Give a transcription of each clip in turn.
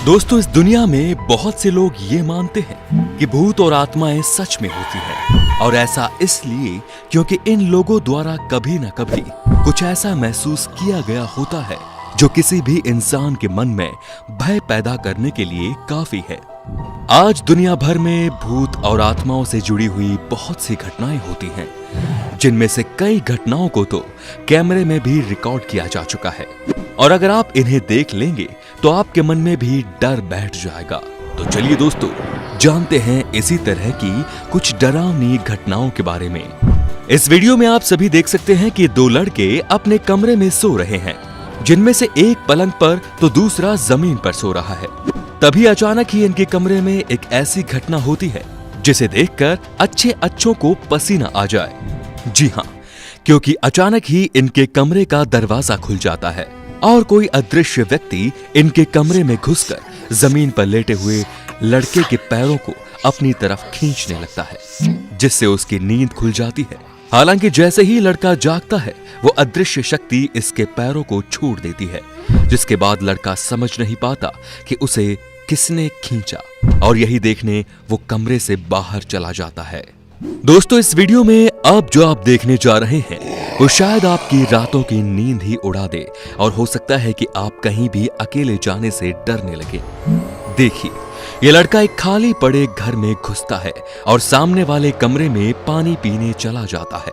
दोस्तों, इस दुनिया में बहुत से लोग ये मानते हैं कि भूत और आत्माएं सच में होती हैं, और ऐसा इसलिए क्योंकि इन लोगों द्वारा कभी न कभी कुछ ऐसा महसूस किया गया होता है जो किसी भी इंसान के मन में भय पैदा करने के लिए काफी है। आज दुनिया भर में भूत और आत्माओं से जुड़ी हुई बहुत सी घटनाएं होती हैं, जिनमें से कई घटनाओं को तो कैमरे में भी रिकॉर्ड किया जा चुका है, और अगर आप इन्हें देख लेंगे तो आपके मन में भी डर बैठ जाएगा। तो चलिए दोस्तों, जानते हैं इसी तरह की कुछ डरावनी घटनाओं के बारे में। इस वीडियो में आप सभी देख सकते हैं कि दो लड़के अपने कमरे में सो रहे हैं, जिनमें से एक पलंग पर तो दूसरा जमीन पर सो रहा है। तभी अचानक ही इनके कमरे में एक ऐसी घटना होती है जिसे देखकर अच्छों को पसीना आ जाए। जी हाँ, क्योंकि अचानक ही इनके कमरे का दरवाजा खुल जाता है और कोई अदृश्य व्यक्ति इनके कमरे में घुसकर जमीन पर लेटे हुए लड़के के पैरों को अपनी तरफ खींचने लगता है, जिससे उसकी नींद खुल जाती है। हालांकि जैसे ही लड़का जागता है, वो अदृश्य शक्ति इसके पैरों को छोड़ देती है, जिसके बाद लड़का समझ नहीं पाता कि उसे किसने खींचा, और यही देखने वो कमरे से बाहर चला जाता है। दोस्तों, इस वीडियो में अब जो आप देखने जा रहे हैं वो शायद आपकी रातों की नींद ही उड़ा दे, और हो सकता है कि आप कहीं भी अकेले जाने से डरने लगे। देखिए, ये लड़का एक खाली पड़े घर में घुसता है और सामने वाले कमरे में पानी पीने चला जाता है,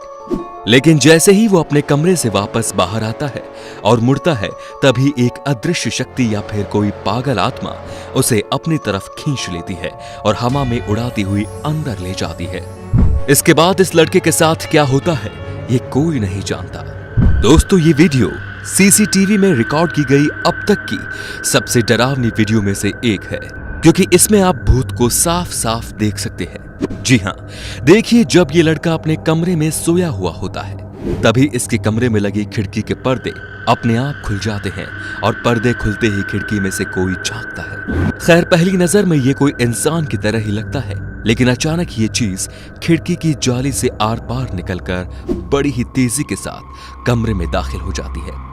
लेकिन जैसे ही वो अपने कमरे से वापस बाहर आता है और मुड़ता है, तभी एक अदृश्य शक्ति या फिर कोई पागल आत्मा उसे अपनी तरफ खींच लेती है और हवा में उड़ाती हुई अंदर ले जाती है। इसके बाद इस लड़के के साथ क्या होता है, ये कोई नहीं जानता। दोस्तों, ये वीडियो सीसीटीवी में रिकॉर्ड की गई अब तक की सबसे डरावनी वीडियो में से एक है, क्योंकि इसमें आप भूत को साफ साफ देख सकते हैं। जी हाँ, देखिए, जब ये लड़का अपने कमरे में सोया हुआ होता है, तभी इसके कमरे में लगी खिड़की के पर्दे अपने आप खुल जाते हैं, और पर्दे खुलते ही खिड़की में से कोई झांकता है। खैर, पहली नजर में ये कोई इंसान की तरह ही लगता है, लेकिन अचानक ये चीज खिड़की की जाली से आर पार निकलकर बड़ी ही तेजी के साथ कमरे में दाखिल हो जाती है।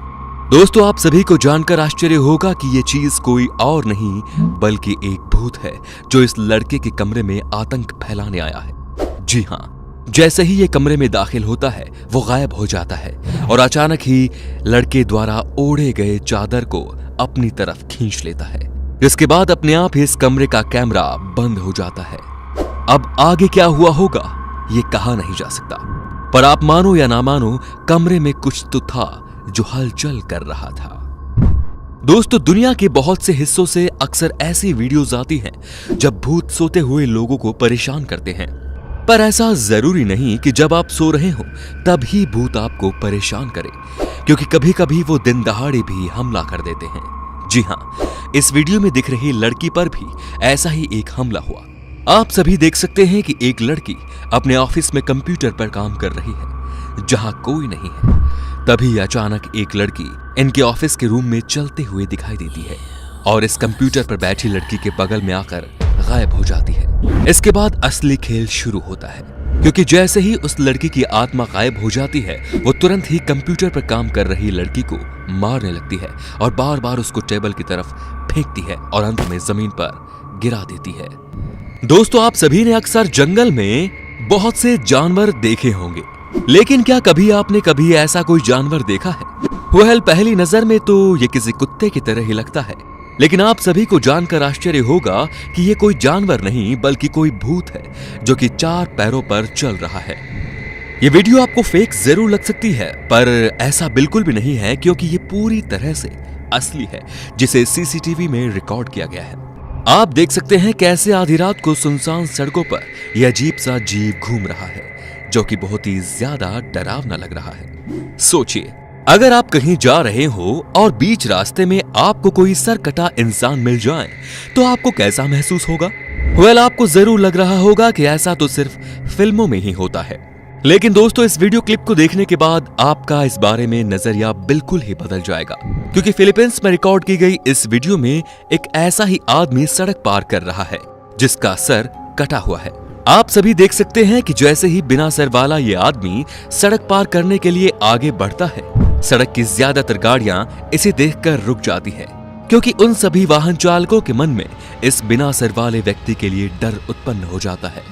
दोस्तों, आप सभी को जानकर आश्चर्य होगा कि ये चीज कोई और नहीं बल्कि एक भूत है, जो इस लड़के के कमरे में आतंक फैलाने आया है। जी हाँ, जैसे ही ये कमरे में दाखिल होता है, वो गायब हो जाता है और अचानक ही लड़के द्वारा ओढ़े गए चादर को अपनी तरफ खींच लेता है, जिसके बाद अपने आप ही इस कमरे का कैमरा बंद हो जाता है। अब आगे क्या हुआ होगा ये कहा नहीं जा सकता, पर आप मानो या ना मानो, कमरे में कुछ तो था जो हलचल कर रहा था। दोस्तों, दुनिया के बहुत से हिस्सों से अक्सर ऐसी वीडियोस आती हैं जब भूत सोते हुए लोगों को परेशान करते हैं, पर ऐसा जरूरी नहीं कि जब आप सो रहे हो तब ही भूत आपको परेशान करे, क्योंकि कभी कभी वो दिन दहाड़े भी हमला कर देते हैं। जी हाँ, इस वीडियो में दिख रही लड़की पर भी ऐसा ही एक हमला हुआ। आप सभी देख सकते हैं कि एक लड़की अपने ऑफिस में कंप्यूटर पर काम कर रही है, जहां कोई नहीं है। तभी अचानक एक लड़की इनके ऑफिस के रूम में चलते हुए दिखाई देती है, और इस कंप्यूटर पर बैठी लड़की के बगल में आकर गायब हो जाती है। इसके बाद असली खेल शुरू होता है, क्योंकि जैसे ही उस लड़की की आत्मा गायब हो जाती है, वो तुरंत ही कंप्यूटर पर काम कर रही लड़की को मारने लगती है और बार बार उसको टेबल की तरफ फेंकती है और अंत में जमीन पर गिरा देती है। दोस्तों, आप सभी ने अक्सर जंगल में बहुत से जानवर देखे होंगे, लेकिन क्या कभी आपने कभी ऐसा कोई जानवर देखा है? वेल, पहली नजर में तो ये किसी कुत्ते की तरह ही लगता है, लेकिन आप सभी को जानकर आश्चर्य होगा कि ये कोई जानवर नहीं बल्कि कोई भूत है, जो कि 4 पैरों पर चल रहा है। ये वीडियो आपको फेक जरूर लग सकती है, पर ऐसा बिल्कुल भी नहीं है, क्योंकि ये पूरी तरह से असली है, जिसे सीसीटीवी में रिकॉर्ड किया गया है। आप देख सकते हैं कैसे आधी रात को सुनसान सड़कों पर यह अजीब सा जीव घूम रहा है, जो कि बहुत ही ज्यादा डरावना लग रहा है। सोचिए, अगर आप कहीं जा रहे हो और बीच रास्ते में आपको कोई सरकटा इंसान मिल जाए, तो आपको कैसा महसूस होगा? वेल, आपको जरूर लग रहा होगा कि ऐसा तो सिर्फ फिल्मों में ही होता है, लेकिन दोस्तों, इस वीडियो क्लिप को देखने के बाद आपका इस बारे में नजरिया बिल्कुल ही बदल जाएगा, क्योंकि फिलीपींस में रिकॉर्ड की गई इस वीडियो में एक ऐसा ही आदमी सड़क पार कर रहा है, जिसका सर कटा हुआ है। आप सभी देख सकते हैं कि जैसे ही बिना सर वाला ये आदमी सड़क पार करने के लिए आगे बढ़ता है, सड़क की ज्यादातर गाड़ियां इसे देखकर रुक जाती है, क्योंकि उन सभी वाहन चालकों के मन में इस बिना सिर वाले व्यक्ति के लिए डर उत्पन्न हो जाता है।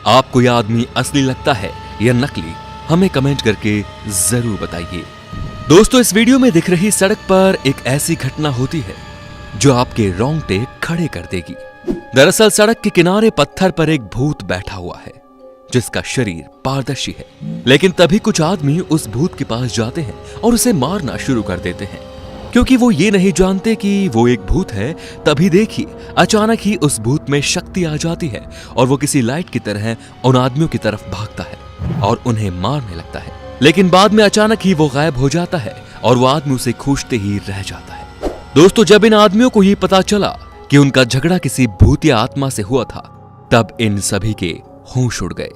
आपको यह आदमी असली लगता है या नकली, हमें कमेंट करके जरूर बताइए। दोस्तों, इस वीडियो में दिख रही सड़क पर एक ऐसी घटना होती है जो आपके रोंगटे खड़े कर देगी। दरअसल सड़क के किनारे पत्थर पर एक भूत बैठा हुआ है जिसका शरीर पारदर्शी है, लेकिन तभी कुछ आदमी उस भूत के पास जाते हैं और उसे मारना शुरू कर देते हैं। क्योंकि वो ये नहीं जानते कि वो एक भूत है, तभी देखिए अचानक ही उस भूत में शक्ति आ जाती है और वो किसी लाइट की तरह उन आदमियों की तरफ भागता है और उन्हें मारने लगता है। लेकिन बाद में अचानक ही वो गायब हो जाता है और वो आदमी उसे खोजते ही रह जाता है। दोस्तों, जब इन आदमियों को ये पता चला कि उनका झगड़ा किसी भूतिया आत्मा से हुआ था, तब इन सभी के होश उड़ गए।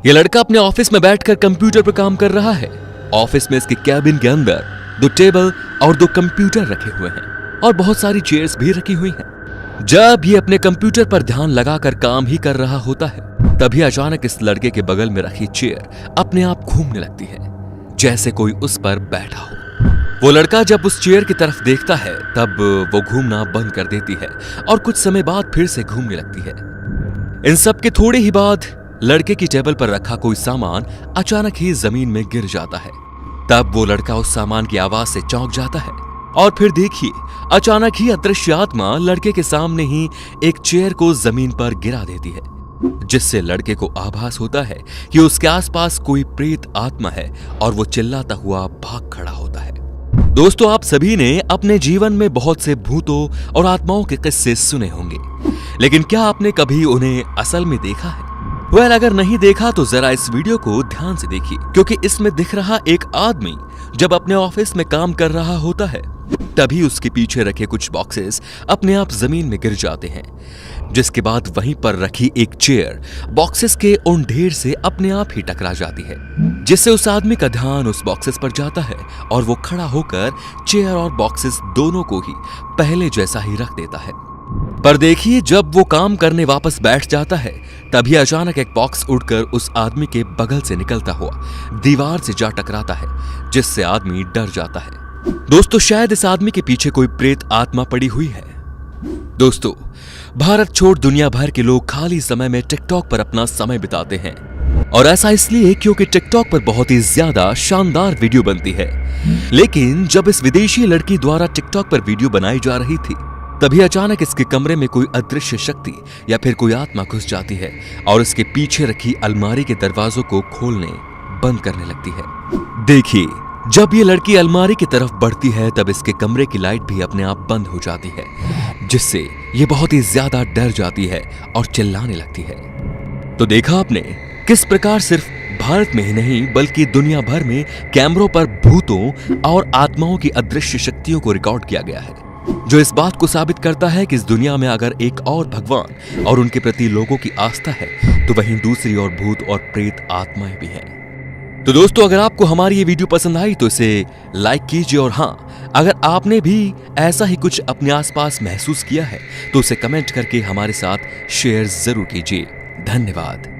ये लड़का अपने ऑफिस में बैठकर कंप्यूटर पर काम कर रहा है। ऑफिस में इसके कैबिन के अंदर 2 टेबल और 2 कंप्यूटर रखे हुए हैं और बहुत सारी चेयर्स भी रखी हुई हैं। जब ये अपने कंप्यूटर पर ध्यान लगाकर काम ही कर रहा होता है, तभी अचानक इस लड़के के बगल में रखी चेयर अपने आप घूमने लगती है, जैसे कोई उस पर बैठा हो। वो लड़का जब उस चेयर की तरफ देखता है, तब वो घूमना बंद कर देती है और कुछ समय बाद फिर से घूमने लगती है। इन सब के थोड़े ही बाद लड़के की टेबल पर रखा कोई सामान अचानक ही जमीन में गिर जाता है। तब वो लड़का उस सामान की आवाज से चौंक जाता है और फिर देखिए अचानक ही अदृश्य आत्मा लड़के के सामने ही एक चेयर को जमीन पर गिरा देती है, जिससे लड़के को आभास होता है कि उसके आसपास कोई प्रेत आत्मा है और वो चिल्लाता हुआ भाग खड़ा होता है। दोस्तों, आप सभी ने अपने जीवन में बहुत से भूतों और आत्माओं के किस्से सुने होंगे, लेकिन क्या आपने कभी उन्हें असल में देखा है? अगर नहीं देखा तो जरा इस वीडियो को ध्यान से देखिए, क्योंकि इसमें दिख रहा एक आदमी जब अपने ऑफिस में काम कर रहा होता है, तभी उसके पीछे रखे कुछ बॉक्सेस अपने आप जमीन में गिर जाते हैं, जिसके बाद वहीं पर रखी एक चेयर बॉक्सेस के उन ढेर से अपने आप ही टकरा जाती है, जिससे उस आदमी का ध्यान उस बॉक्सेस पर जाता है और वो खड़ा होकर चेयर और बॉक्सेस दोनों को ही पहले जैसा ही रख देता है। पर देखिए, जब वो काम करने वापस बैठ जाता है, तभी अचानक एक बॉक्स उड़कर उस आदमी के बगल से निकलता हुआ दीवार से जा टकराता है, जिससे आदमी डर जाता है। दोस्तों, शायद इस आदमी के पीछे कोई प्रेत आत्मा पड़ी हुई है। दोस्तों, भारत छोड़ दुनिया भर के लोग खाली समय में टिकटॉक पर अपना समय बिताते हैं, और ऐसा इसलिए क्योंकि टिकटॉक पर बहुत ही ज्यादा शानदार वीडियो बनती है। लेकिन जब इस विदेशी लड़की द्वारा टिकटॉक पर वीडियो बनाई जा रही थी, तभी अचानक इसके कमरे में कोई अदृश्य शक्ति या फिर कोई आत्मा घुस जाती है और इसके पीछे रखी अलमारी के दरवाजों को खोलने बंद करने लगती है। देखिए, जब ये लड़की अलमारी की तरफ बढ़ती है, तब इसके कमरे की लाइट भी अपने आप बंद हो जाती है, जिससे ये बहुत ही ज्यादा डर जाती है और चिल्लाने लगती है। तो देखा आपने किस प्रकार सिर्फ भारत में ही नहीं बल्कि दुनिया भर में कैमरों पर भूतों और आत्माओं की अदृश्य शक्तियों को रिकॉर्ड किया गया है, जो इस बात को साबित करता है कि इस दुनिया में अगर एक और भगवान और उनके प्रति लोगों की आस्था है, तो वहीं दूसरी ओर भूत और प्रेत आत्माएं भी हैं। तो दोस्तों, अगर आपको हमारी ये वीडियो पसंद आई तो इसे लाइक कीजिए, और हाँ, अगर आपने भी ऐसा ही कुछ अपने आसपास महसूस किया है तो उसे कमेंट करके हमारे साथ शेयर जरूर कीजिए। धन्यवाद।